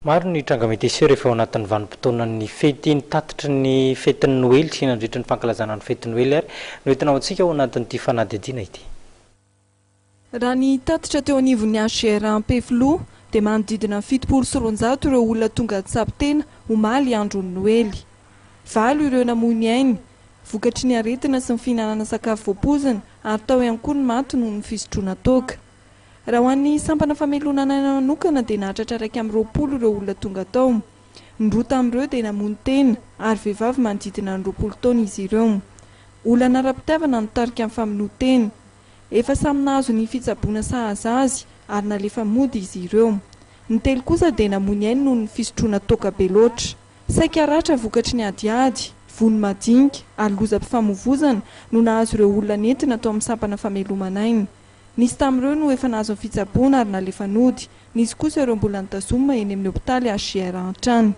Maro ny tranga meteseo rehefa ao anatin'ny vanim-potoanan'ny fety ny tatitra ny fetin'ny Noely sy nandritra ny fankalazana ny fetin'ny Noely ary no entinao antsika ao anatin'ity fanadihadiana ity. Raha ny tatitra teo anivon'ny AGR Ampefiloha dia manodidina 700 ireo olona tonga tsapitena omaly andron'ny Noely. Valo ireo namoy ainy, vokatry ny aretina sy ny fihinanana sakafo voapozana ary tao ihany koa ny maty noho ny fisotroana toaka. Raha ho an'ny sampana famelonana manokana dia nahatratra 120 ireo olona tonga tao. Ny roa tamin'ireo dia namono tena ary vehivavy manodidina ny 20 taona izy ireo. Olana ara-pitiavana no tarika amin'ny famonoan-tena. Efa samy nahazo ny fitsaboana sahaza azy ary nalefa mody izy ireo. Ny telo kosa dia namono ainy noho ny fisotroana toaka be loatra. Saika ratra vokatry ny adiady, vono madinika ary lozam-pifamoivozana no nahazo ireo olona nentina tao amin'ny sampana famelomana ainy. Nisy tamin'ireo no efa nahazo ny fitsaboana ary nalefa nody. Nisy kosa ireo mbola nitazomina eny amin'ny hopitaly AGR Antrano.